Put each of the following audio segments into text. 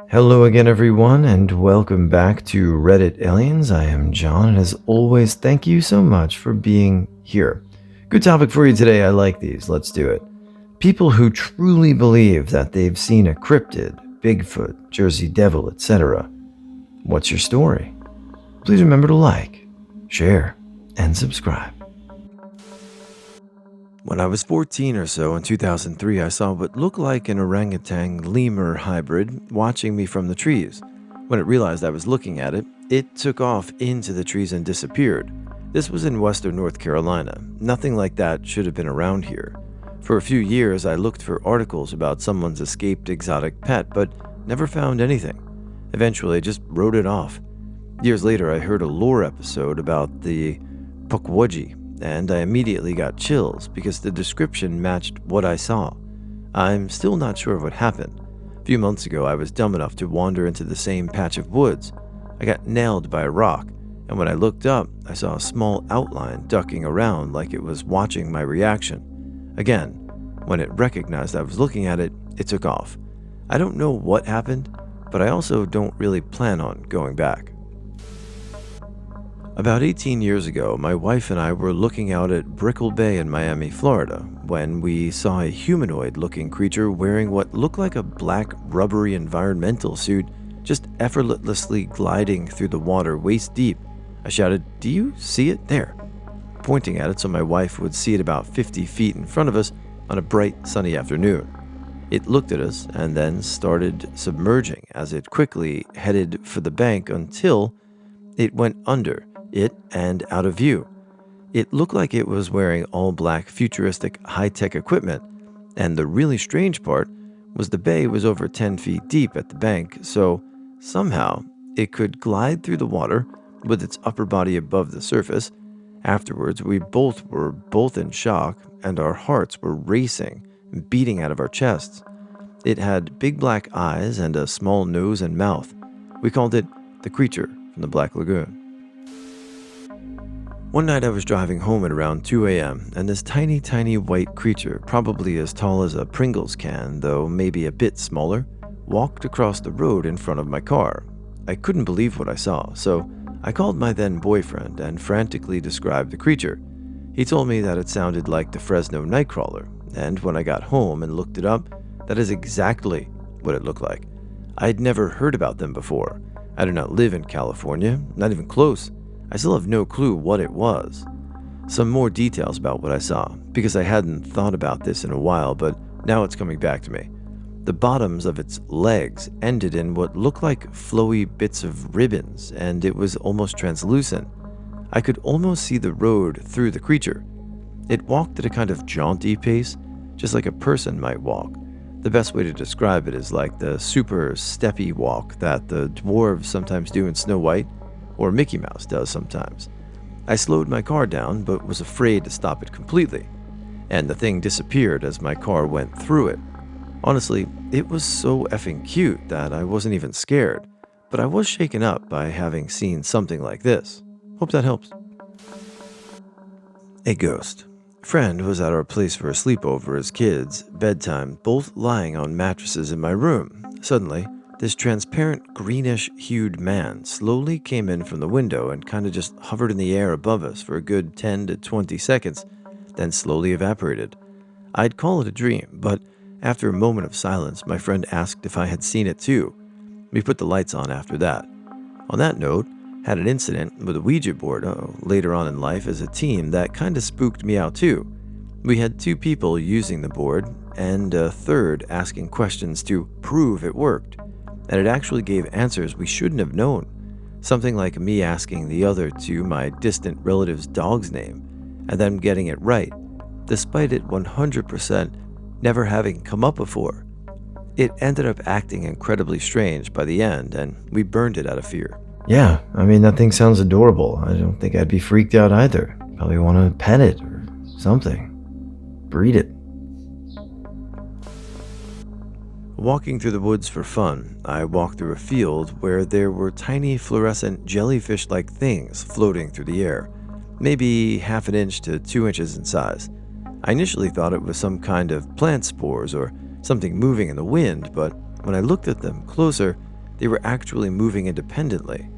Hello again, everyone, and welcome back to Reddit Aliens. I am John, and as always, thank you so much for being here. Good topic for you today. I like these. Let's do it. People who truly believe that they've seen a cryptid, Bigfoot, Jersey Devil, etc. What's your story? Please remember to like, share, and subscribe. When I was 14 or so in 2003, I saw what looked like an orangutan lemur hybrid watching me from the trees. When it realized I was looking at it, it took off into the trees and disappeared. This was in western North Carolina. Nothing like that should have been around here. For a few years, I looked for articles about someone's escaped exotic pet, but never found anything. Eventually, I just wrote it off. Years later, I heard a lore episode about the Pukwudgie, and I immediately got chills because the description matched what I saw. I'm still not sure of what happened. A few months ago, I was dumb enough to wander into the same patch of woods. I got nailed by a rock, and when I looked up, I saw a small outline ducking around like it was watching my reaction. Again, when it recognized I was looking at it, it took off. I don't know what happened, but I also don't really plan on going back. About 18 years ago, my wife and I were looking out at Brickell Bay in Miami, Florida, when we saw a humanoid-looking creature wearing what looked like a black rubbery environmental suit just effortlessly gliding through the water waist deep. I shouted, "Do you see it there?" pointing at it so my wife would see it about 50 feet in front of us on a bright, sunny afternoon. It looked at us and then started submerging as it quickly headed for the bank until it went under it and out of view. It looked like it was wearing all black futuristic high-tech equipment, and the really strange part was the bay was over 10 feet deep at the bank, so somehow it could glide through the water with its upper body above the surface. Afterwards, we were both in shock, and our hearts were racing and beating out of our chests. It had big black eyes and a small nose and mouth. We called it the creature from the Black Lagoon. One night I was driving home at around 2 a.m., and this tiny white creature, probably as tall as a Pringles can, though maybe a bit smaller, walked across the road in front of my car. I couldn't believe what I saw, so I called my then boyfriend and frantically described the creature. He told me that it sounded like the Fresno Nightcrawler, and when I got home and looked it up, that is exactly what it looked like. I'd never heard about them before. I do not live in California, not even close. I still have no clue what it was. Some more details about what I saw, because I hadn't thought about this in a while, but now it's coming back to me. The bottoms of its legs ended in what looked like flowy bits of ribbons, and it was almost translucent. I could almost see the road through the creature. It walked at a kind of jaunty pace, just like a person might walk. The best way to describe it is like the super steppy walk that the dwarves sometimes do in Snow White, or Mickey Mouse does sometimes. I slowed my car down, but was afraid to stop it completely, and the thing disappeared as my car went through it. Honestly, it was so effing cute that I wasn't even scared, but I was shaken up by having seen something like this. Hope that helps. A ghost. Friend was at our place for a sleepover as kids, bedtime, both lying on mattresses in my room. Suddenly, this transparent greenish-hued man slowly came in from the window and kind of just hovered in the air above us for a good 10 to 20 seconds, then slowly evaporated. I'd call it a dream, but after a moment of silence, my friend asked if I had seen it too. We put the lights on after that. On that note, had an incident with a Ouija board later on in life as a teen that kind of spooked me out too. We had 2 people using the board and a third asking questions to prove it worked. And it actually gave answers we shouldn't have known. Something like me asking the other 2 my distant relative's dog's name, and them getting it right, despite it 100% never having come up before. It ended up acting incredibly strange by the end, and we burned it out of fear. Yeah, that thing sounds adorable. I don't think I'd be freaked out either. Probably want to pet it or something. Breed it. Walking through the woods for fun, I walked through a field where there were tiny fluorescent jellyfish-like things floating through the air, maybe half an inch to 2 inches in size. I initially thought it was some kind of plant spores or something moving in the wind, but when I looked at them closer, They were actually moving independently.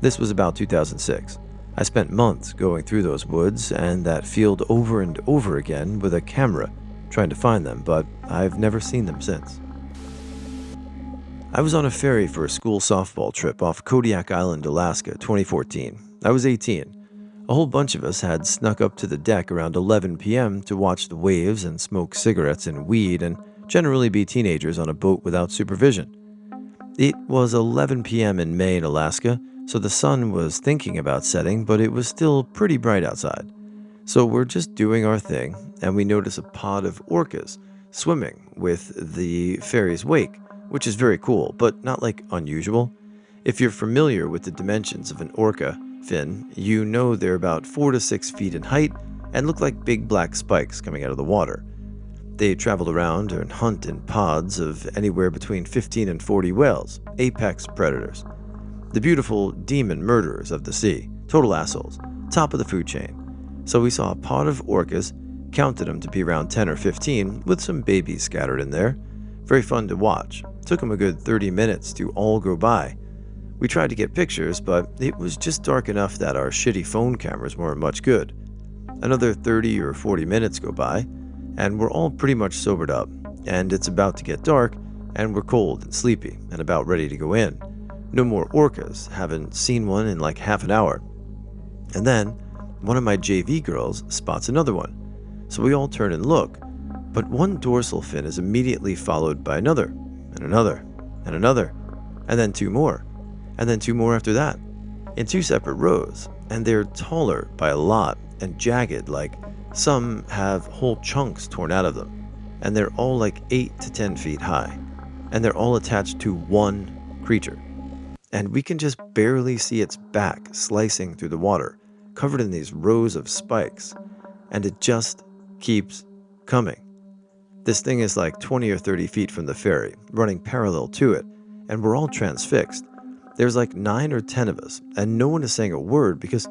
This was about 2006. I spent months going through those woods and that field over and over again with a camera, trying to find them, but I've never seen them since. I was on a ferry for a school softball trip off Kodiak Island, Alaska, 2014. I was 18. A whole bunch of us had snuck up to the deck around 11 p.m. to watch the waves and smoke cigarettes and weed and generally be teenagers on a boat without supervision. It was 11 p.m. in May in Alaska, so the sun was thinking about setting, but it was still pretty bright outside. So we're just doing our thing, and we notice a pod of orcas swimming with the ferry's wake, which is very cool, but not like unusual. If you're familiar with the dimensions of an orca fin, you know they're about 4 to 6 feet in height and look like big black spikes coming out of the water. They travel around and hunt in pods of anywhere between 15 and 40 whales, apex predators. The beautiful demon murderers of the sea, total assholes, top of the food chain. So we saw a pod of orcas, counted them to be around 10 or 15, with some babies scattered in there. Very fun to watch. Took them a good 30 minutes to all go by. We tried to get pictures, but it was just dark enough that our shitty phone cameras weren't much good. Another 30 or 40 minutes go by, and we're all pretty much sobered up, and it's about to get dark, and we're cold and sleepy, and about ready to go in. No more orcas, haven't seen one in like half an hour. And then, one of my JV girls spots another one. So we all turn and look, but one dorsal fin is immediately followed by another, and another, and another, and then two more, and then two more after that, in two separate rows, and they're taller by a lot and jagged, like some have whole chunks torn out of them, and they're all like 8 to 10 feet high, and they're all attached to one creature. And we can just barely see its back slicing through the water, covered in these rows of spikes, and it just keeps coming. This thing is like 20 or 30 feet from the ferry, running parallel to it, and we're all transfixed. There's like 9 or 10 of us, and no one is saying a word because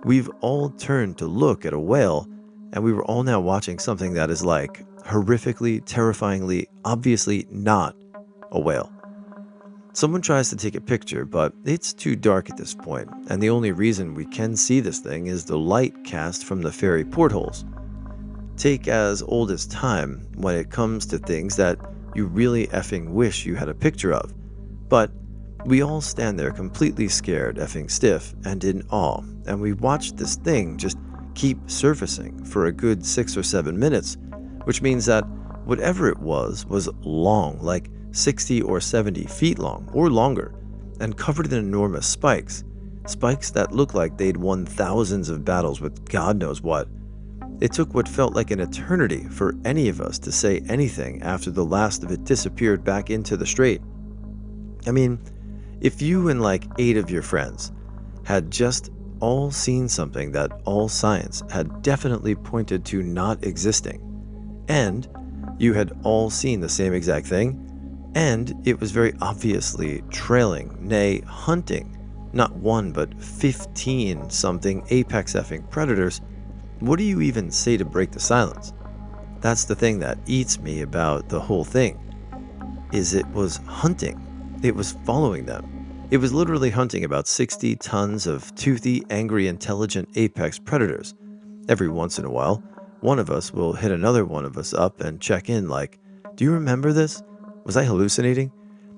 we've all turned to look at a whale, and we were all now watching something that is like horrifically, terrifyingly, obviously not a whale. Someone tries to take a picture, but it's too dark at this point, and the only reason we can see this thing is the light cast from the ferry portholes. Take as old as time when it comes to things that you really effing wish you had a picture of. But we all stand there completely scared, effing stiff, and in awe, and we watch this thing just keep surfacing for a good 6 or 7 minutes, which means that whatever it was long, like 60 or 70 feet long, or longer, and covered in enormous spikes. Spikes that looked like they'd won thousands of battles with God knows what. It took what felt like an eternity for any of us to say anything after the last of it disappeared back into the strait. I mean, if you and like 8 of your friends had just all seen something that all science had definitely pointed to not existing, and you had all seen the same exact thing, and it was very obviously trailing, nay, hunting, not one but 15 something apex effing predators, what do you even say to break the silence? That's the thing that eats me about the whole thing, is it was hunting. It was following them. It was literally hunting about 60 tons of toothy, angry, intelligent apex predators. Every once in a while, one of us will hit another one of us up and check in like, do you remember this? Was I hallucinating?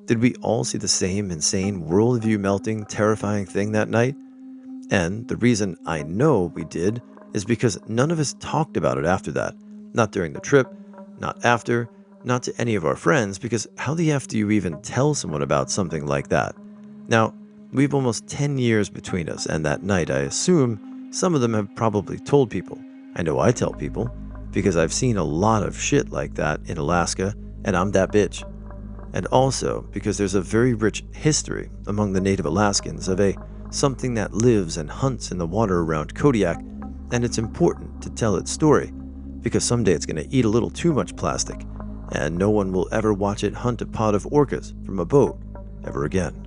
Did we all see the same insane, worldview melting, terrifying thing that night? And the reason I know we did is because none of us talked about it after that. Not during the trip, not after, not to any of our friends, because how the F do you even tell someone about something like that? Now, we've almost 10 years between us, and that night I assume some of them have probably told people. I know I tell people, because I've seen a lot of shit like that in Alaska, and I'm that bitch. And also because there's a very rich history among the native Alaskans of something that lives and hunts in the water around Kodiak, and it's important to tell its story, because someday it's going to eat a little too much plastic, and no one will ever watch it hunt a pod of orcas from a boat ever again.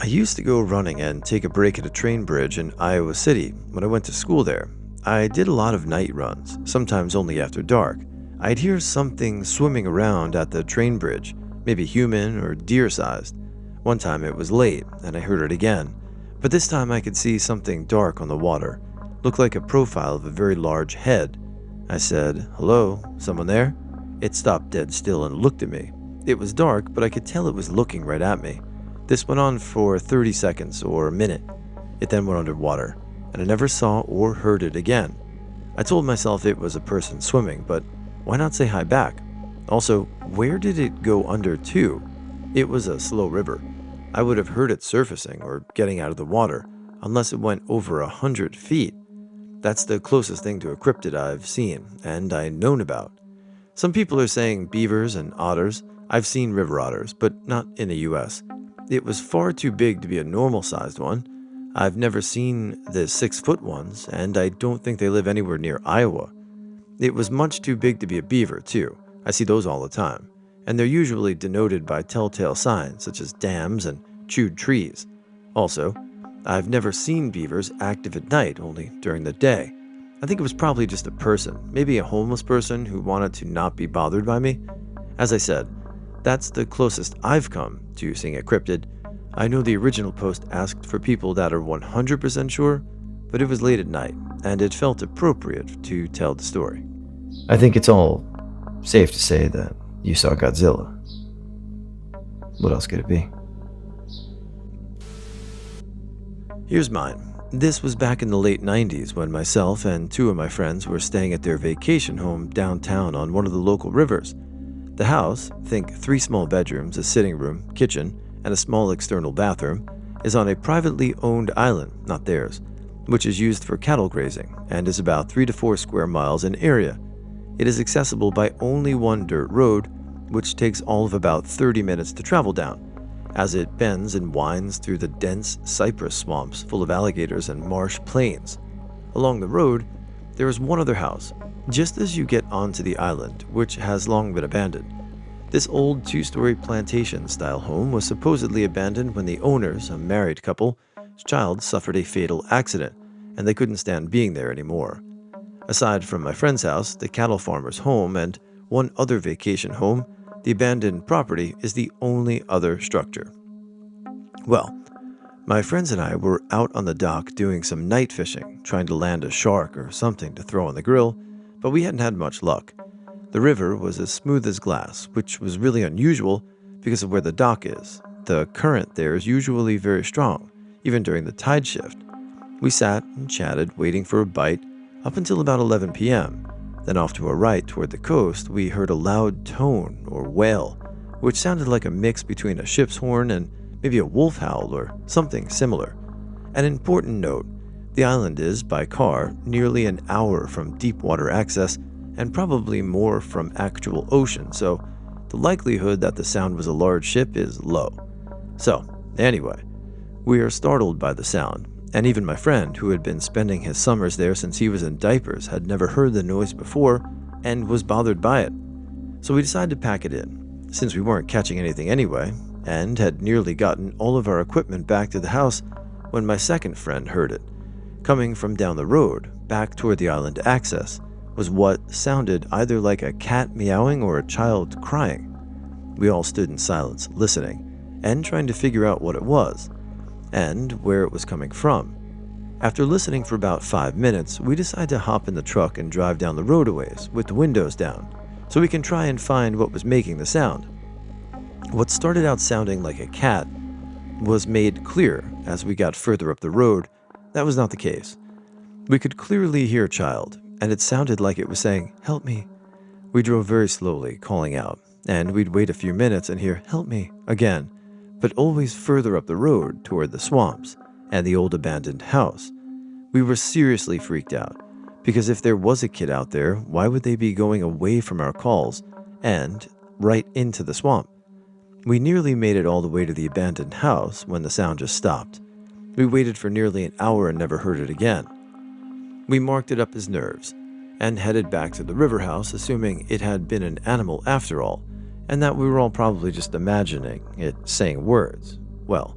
I used to go running and take a break at a train bridge in Iowa City when I went to school there. I did a lot of night runs, sometimes only after dark. I'd hear something swimming around at the train bridge, maybe human or deer-sized. One time it was late, and I heard it again, but this time I could see something dark on the water. Looked like a profile of a very large head. I said, "Hello, someone there?" It stopped dead still and looked at me. It was dark, but I could tell it was looking right at me. This went on for 30 seconds or a minute. It then went underwater, and I never saw or heard it again. I told myself it was a person swimming, but why not say hi back? Also, where did it go under to? It was a slow river. I would have heard it surfacing or getting out of the water, unless it went over 100 feet. That's the closest thing to a cryptid I've seen, and I've known about. Some people are saying beavers and otters. I've seen river otters, but not in the US. It was far too big to be a normal-sized one. I've never seen the 6-foot ones, and I don't think they live anywhere near Iowa. It was much too big to be a beaver, too. I see those all the time, and they're usually denoted by telltale signs such as dams and chewed trees. Also, I've never seen beavers active at night, only during the day. I think it was probably just a person, maybe a homeless person who wanted to not be bothered by me. As I said, that's the closest I've come to seeing a cryptid. I know the original post asked for people that are 100% sure, but it was late at night, and it felt appropriate to tell the story. I think it's all safe to say that you saw Godzilla. What else could it be? Here's mine. This was back in the late 90s when myself and 2 of my friends were staying at their vacation home downtown on one of the local rivers. The house, think 3 small bedrooms, a sitting room, kitchen, and a small external bathroom, is on a privately owned island, not theirs, which is used for cattle grazing and is about 3 to 4 square miles in area. It is accessible by only one dirt road, which takes all of about 30 minutes to travel down, as it bends and winds through the dense cypress swamps full of alligators and marsh plains. Along the road, there is one other house, just as you get onto the island, which has long been abandoned. This old 2-story plantation-style home was supposedly abandoned when the owners, a married couple's child, suffered a fatal accident, and they couldn't stand being there anymore. Aside from my friend's house, the cattle farmer's home, and one other vacation home, the abandoned property is the only other structure. Well, my friends and I were out on the dock doing some night fishing, trying to land a shark or something to throw on the grill, but we hadn't had much luck. The river was as smooth as glass, which was really unusual because of where the dock is. The current there is usually very strong, even during the tide shift. We sat and chatted, waiting for a bite, up until about 11 p.m. Then off to our right toward the coast, we heard a loud tone or wail, which sounded like a mix between a ship's horn and maybe a wolf howl or something similar. An important note, the island is, by car, nearly an hour from deep water access and probably more from actual ocean, so the likelihood that the sound was a large ship is low. So, anyway, we are startled by the sound, and even my friend, who had been spending his summers there since he was in diapers, had never heard the noise before and was bothered by it. So we decided to pack it in, since we weren't catching anything anyway, and had nearly gotten all of our equipment back to the house when my second friend heard it. Coming from down the road, back toward the island access, was what sounded either like a cat meowing or a child crying. We all stood in silence, listening, and trying to figure out what it was, and where it was coming from. After listening for about 5 minutes, we decided to hop in the truck and drive down the road a ways with the windows down, so we can try and find what was making the sound. What started out sounding like a cat was made clear as we got further up the road. That was not the case. We could clearly hear a child, and it sounded like it was saying, "Help me." We drove very slowly, calling out, and we'd wait a few minutes and hear, "Help me," again, but always further up the road toward the swamps and the old abandoned house. We were seriously freaked out, because if there was a kid out there, why would they be going away from our calls and right into the swamp? We nearly made it all the way to the abandoned house when the sound just stopped. We waited for nearly an hour and never heard it again. We marked it up as nerves and headed back to the river house, assuming it had been an animal after all, and that we were all probably just imagining it saying words. Well,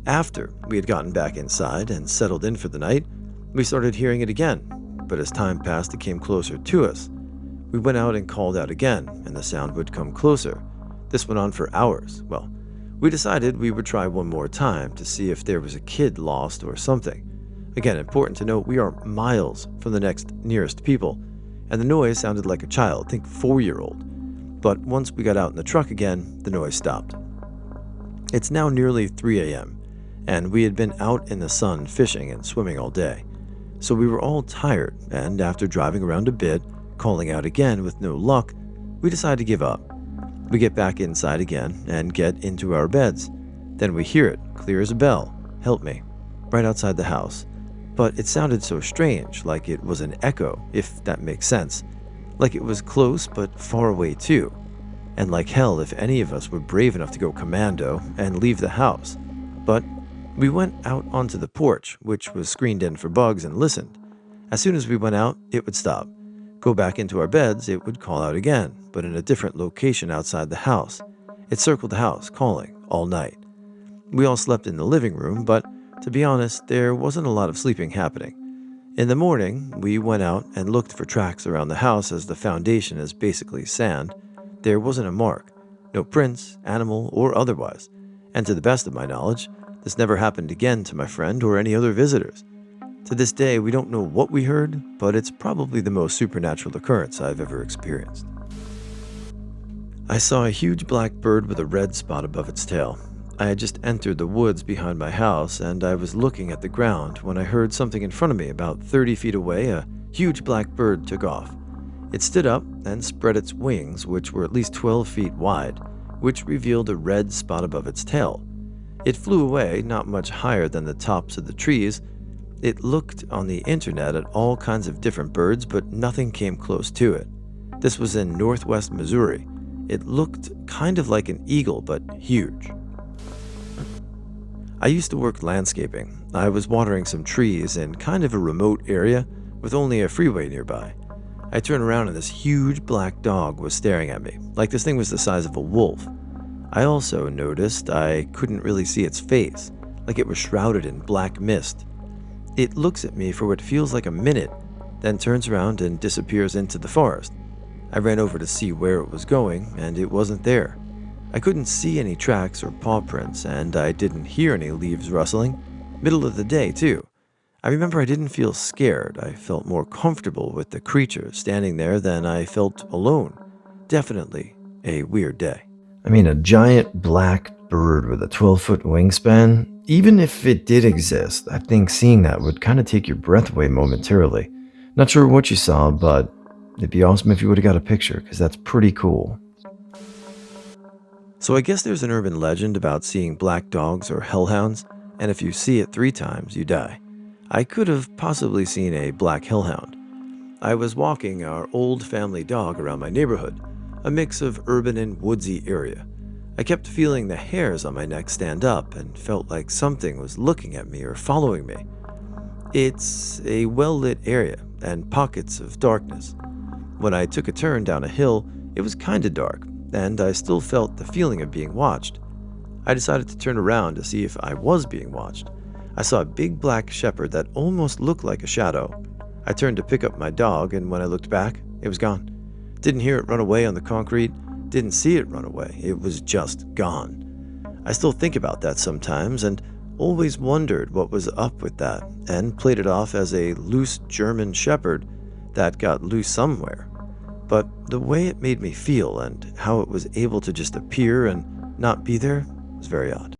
after we had gotten back inside and settled in for the night, we started hearing it again, but as time passed, it came closer to us. We went out and called out again, and the sound would come closer. This went on for hours. Well, we decided we would try one more time to see if there was a kid lost or something. Again, important to note, we are miles from the next nearest people, and the noise sounded like a child, think 4-year-old. But once we got out in the truck again, the noise stopped. It's now nearly 3 a.m., and we had been out in the sun fishing and swimming all day. So we were all tired, and after driving around a bit, calling out again with no luck, we decided to give up. We get back inside again and get into our beds. Then we hear it, clear as a bell, help me, right outside the house. But it sounded so strange, like it was an echo, if that makes sense. Like it was close but far away too. And like hell if any of us were brave enough to go commando and leave the house. But we went out onto the porch, which was screened in for bugs, and listened. As soon as we went out, it would stop. Go back into our beds, it would call out again, but in a different location outside the house. It circled the house, calling, all night. We all slept in the living room, but to be honest, there wasn't a lot of sleeping happening. In the morning, we went out and looked for tracks around the house as the foundation is basically sand. There wasn't a mark, no prints, animal or otherwise. And to the best of my knowledge, this never happened again to my friend or any other visitors. To this day, we don't know what we heard, but it's probably the most supernatural occurrence I've ever experienced. I saw a huge black bird with a red spot above its tail. I had just entered the woods behind my house, and I was looking at the ground when I heard something in front of me. About 30 feet away, a huge black bird took off. It stood up and spread its wings, which were at least 12 feet wide, which revealed a red spot above its tail. It flew away, not much higher than the tops of the trees. It looked on the internet at all kinds of different birds, but nothing came close to it. This was in northwest Missouri. It looked kind of like an eagle, but huge. I used to work landscaping. I was watering some trees in kind of a remote area with only a freeway nearby. I turned around and this huge black dog was staring at me, like this thing was the size of a wolf. I also noticed I couldn't really see its face, like it was shrouded in black mist. It looks at me for what feels like a minute, then turns around and disappears into the forest. I ran over to see where it was going, and it wasn't there. I couldn't see any tracks or paw prints, and I didn't hear any leaves rustling. Middle of the day, too. I remember I didn't feel scared. I felt more comfortable with the creature standing there than I felt alone. Definitely a weird day. I mean, a giant black bird with a 12-foot wingspan, even if it did exist, I think seeing that would kind of take your breath away momentarily. Not sure what you saw, but it'd be awesome if you would have got a picture, because that's pretty cool. So I guess there's an urban legend about seeing black dogs or hellhounds, and if you see it 3 times, you die. I could have possibly seen a black hellhound. I was walking our old family dog around my neighborhood, a mix of urban and woodsy area. I kept feeling the hairs on my neck stand up and felt like something was looking at me or following me. It's a well-lit area and pockets of darkness. When I took a turn down a hill, it was kinda dark, and I still felt the feeling of being watched. I decided to turn around to see if I was being watched. I saw a big black shepherd that almost looked like a shadow. I turned to pick up my dog, and when I looked back, it was gone. Didn't hear it run away on the concrete, didn't see it run away, it was just gone. I still think about that sometimes and always wondered what was up with that, and played it off as a loose German shepherd that got loose somewhere. But the way it made me feel and how it was able to just appear and not be there was very odd.